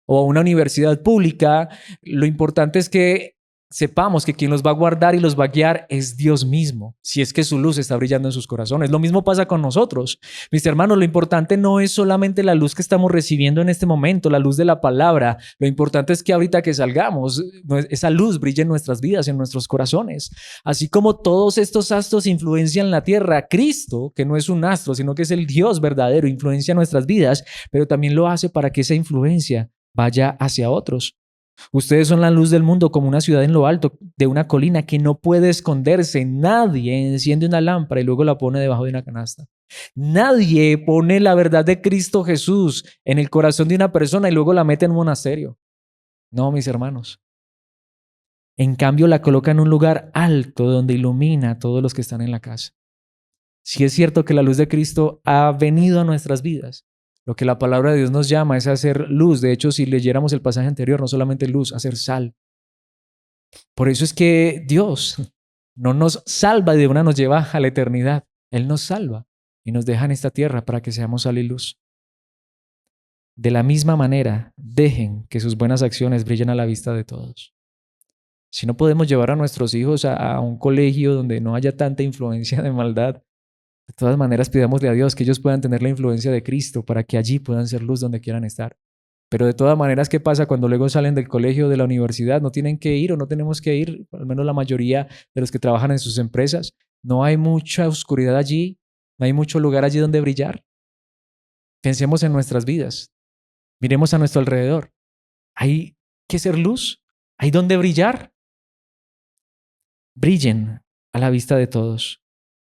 o a una universidad pública, lo importante es que sepamos que quien los va a guardar y los va a guiar es Dios mismo, si es que su luz está brillando en sus corazones. Lo mismo pasa con nosotros. Mis hermanos, lo importante no es solamente la luz que estamos recibiendo en este momento, la luz de la palabra. Lo importante es que ahorita que salgamos, esa luz brille en nuestras vidas, en nuestros corazones. Así como todos estos astros influencian la tierra, Cristo, que no es un astro, sino que es el Dios verdadero, influencia nuestras vidas, pero también lo hace para que esa influencia vaya hacia otros. Ustedes son la luz del mundo como una ciudad en lo alto de una colina que no puede esconderse. Nadie enciende una lámpara y luego la pone debajo de una canasta. Nadie pone la verdad de Cristo Jesús en el corazón de una persona y luego la mete en un monasterio. No, mis hermanos. En cambio, la coloca en un lugar alto donde ilumina a todos los que están en la casa. Si es cierto que la luz de Cristo ha venido a nuestras vidas, lo que la palabra de Dios nos llama es hacer luz. De hecho, si leyéramos el pasaje anterior, no solamente luz, hacer sal. Por eso es que Dios no nos salva y de una nos lleva a la eternidad. Él nos salva y nos deja en esta tierra para que seamos sal y luz. De la misma manera, dejen que sus buenas acciones brillen a la vista de todos. Si no podemos llevar a nuestros hijos a un colegio donde no haya tanta influencia de maldad, de todas maneras pidámosle a Dios que ellos puedan tener la influencia de Cristo para que allí puedan ser luz donde quieran estar. Pero de todas maneras, ¿qué pasa cuando luego salen del colegio, de la universidad? No tienen que ir o no tenemos que ir, al menos la mayoría de los que trabajan en sus empresas. No hay mucha oscuridad allí, no hay mucho lugar allí donde brillar. Pensemos en nuestras vidas, miremos a nuestro alrededor. ¿Hay que ser luz? ¿Hay donde brillar? Brillen a la vista de todos.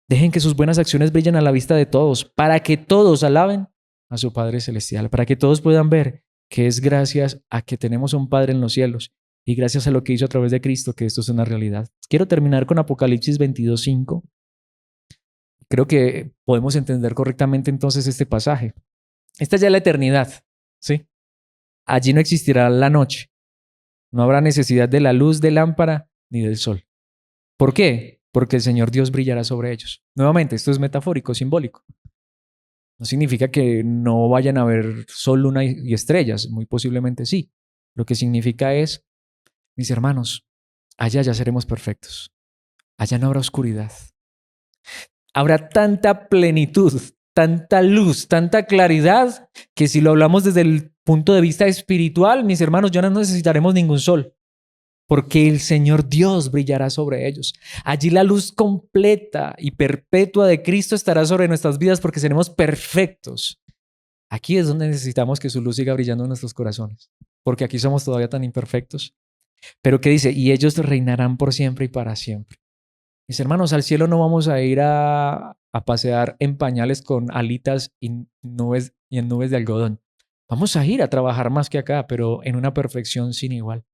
Dejen que sus buenas acciones brillen a la vista de todos, para que todos alaben a su Padre Celestial, para que todos puedan ver que es gracias a que tenemos un Padre en los cielos y gracias a lo que hizo a través de Cristo que esto es una realidad. Quiero terminar con Apocalipsis 22:5. Creo que podemos entender correctamente entonces este pasaje. Esta es ya la eternidad, ¿sí? Allí no existirá la noche, no habrá necesidad de la luz de lámpara ni del sol. ¿Por qué? Porque el Señor Dios brillará sobre ellos. Nuevamente, esto es metafórico, simbólico. No significa que no vayan a haber sol, luna y estrellas, muy posiblemente sí. Lo que significa es, mis hermanos, allá ya seremos perfectos. Allá no habrá oscuridad. Habrá tanta plenitud, tanta luz, tanta claridad, que si lo hablamos desde el punto de vista espiritual, mis hermanos, ya no necesitaremos ningún sol, porque el Señor Dios brillará sobre ellos. Allí la luz completa y perpetua de Cristo estará sobre nuestras vidas porque seremos perfectos. Aquí es donde necesitamos que su luz siga brillando en nuestros corazones, porque aquí somos todavía tan imperfectos. Pero ¿qué dice? Y ellos reinarán por siempre y para siempre. Mis hermanos, al cielo no vamos a ir a pasear en pañales con alitas y en nubes de algodón. Vamos a ir a trabajar más que acá, pero en una perfección sin igual.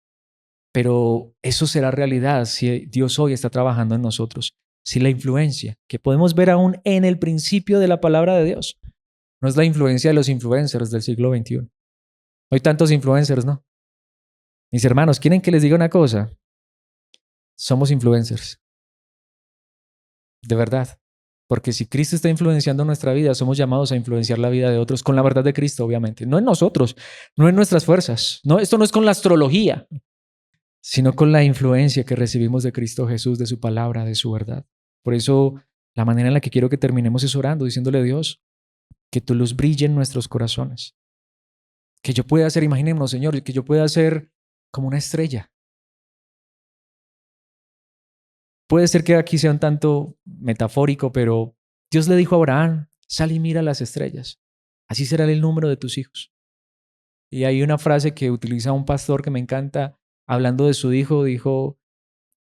Pero eso será realidad si Dios hoy está trabajando en nosotros. Si la influencia que podemos ver aún en el principio de la palabra de Dios no es la influencia de los influencers del siglo XXI. Hay tantos influencers, ¿no? Mis hermanos, ¿quieren que les diga una cosa? Somos influencers. De verdad. Porque si Cristo está influenciando nuestra vida, somos llamados a influenciar la vida de otros con la verdad de Cristo, obviamente. No en nosotros, no en nuestras fuerzas. No, esto no es con la astrología, sino con la influencia que recibimos de Cristo Jesús, de su palabra, de su verdad. Por eso, la manera en la que quiero que terminemos es orando, diciéndole a Dios que tu luz brille en nuestros corazones. Que yo pueda ser, imaginémonos, Señor, que yo pueda ser como una estrella. Puede ser que aquí sea un tanto metafórico, pero Dios le dijo a Abraham, sal y mira las estrellas. Así será el número de tus hijos. Y hay una frase que utiliza un pastor que me encanta, hablando de su hijo, dijo,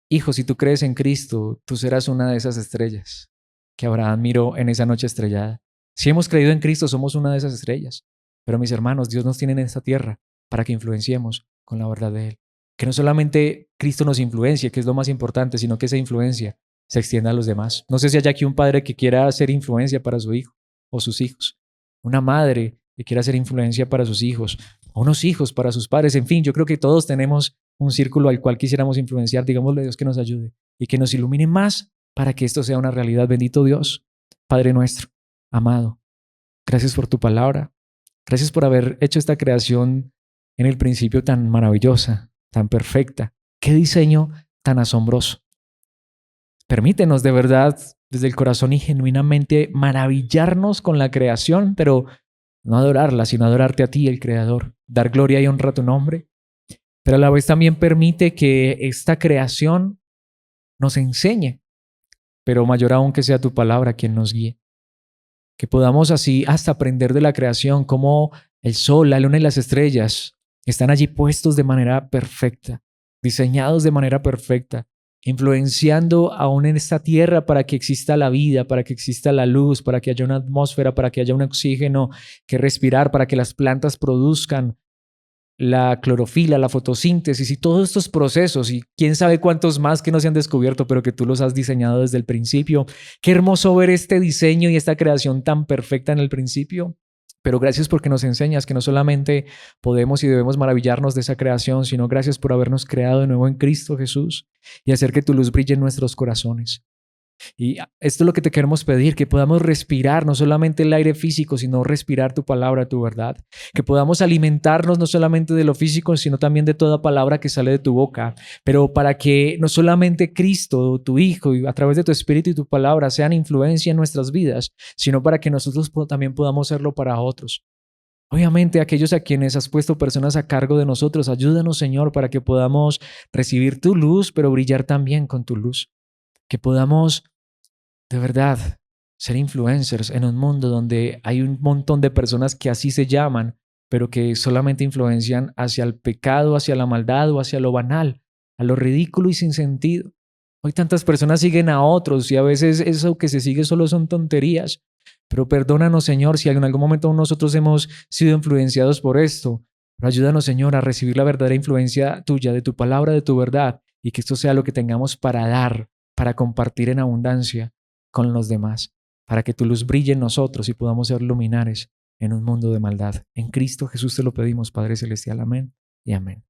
hijo, si tú crees en Cristo, tú serás una de esas estrellas que Abraham miró en esa noche estrellada. Si hemos creído en Cristo, somos una de esas estrellas. Pero mis hermanos, Dios nos tiene en esta tierra para que influenciemos con la verdad de Él. Que no solamente Cristo nos influencie, que es lo más importante, sino que esa influencia se extienda a los demás. No sé si hay aquí un padre que quiera hacer influencia para su hijo o sus hijos. Una madre que quiera hacer influencia para sus hijos, o unos hijos para sus padres. En fin, yo creo que todos tenemos un círculo al cual quisiéramos influenciar. Digámosle a Dios que nos ayude y que nos ilumine más para que esto sea una realidad. Bendito Dios, Padre nuestro, amado. Gracias por tu palabra. Gracias por haber hecho esta creación en el principio tan maravillosa, tan perfecta. Qué diseño tan asombroso. Permítenos de verdad, desde el corazón y genuinamente, maravillarnos con la creación, pero no adorarla, sino adorarte a ti, el Creador. Dar gloria y honra a tu nombre. Pero a la vez también permite que esta creación nos enseñe, pero mayor aún que sea tu palabra quien nos guíe. Que podamos así hasta aprender de la creación, cómo el sol, la luna y las estrellas están allí puestos de manera perfecta, diseñados de manera perfecta, influenciando aún en esta tierra para que exista la vida, para que exista la luz, para que haya una atmósfera, para que haya un oxígeno que respirar, para que las plantas produzcan la clorofila, la fotosíntesis y todos estos procesos y quién sabe cuántos más que no se han descubierto, pero que tú los has diseñado desde el principio. Qué hermoso ver este diseño y esta creación tan perfecta en el principio. Pero gracias porque nos enseñas que no solamente podemos y debemos maravillarnos de esa creación, sino gracias por habernos creado de nuevo en Cristo Jesús y hacer que tu luz brille en nuestros corazones. Y esto es lo que te queremos pedir, que podamos respirar no solamente el aire físico, sino respirar tu palabra, tu verdad. Que podamos alimentarnos no solamente de lo físico, sino también de toda palabra que sale de tu boca. Pero para que no solamente Cristo, tu Hijo, y a través de tu Espíritu y tu palabra sean influencia en nuestras vidas, sino para que nosotros también podamos serlo para otros. Obviamente, aquellos a quienes has puesto personas a cargo de nosotros, ayúdanos, Señor, para que podamos recibir tu luz, pero brillar también con tu luz. Que podamos de verdad ser influencers en un mundo donde hay un montón de personas que así se llaman, pero que solamente influencian hacia el pecado, hacia la maldad o hacia lo banal, a lo ridículo y sin sentido. Hoy tantas personas siguen a otros y a veces eso que se sigue solo son tonterías. Pero perdónanos, Señor, si en algún momento nosotros hemos sido influenciados por esto. Pero ayúdanos, Señor, a recibir la verdadera influencia tuya, de tu palabra, de tu verdad, y que esto sea lo que tengamos para dar, para compartir en abundancia con los demás, para que tu luz brille en nosotros y podamos ser luminares en un mundo de maldad. En Cristo Jesús te lo pedimos, Padre Celestial. Amén y amén.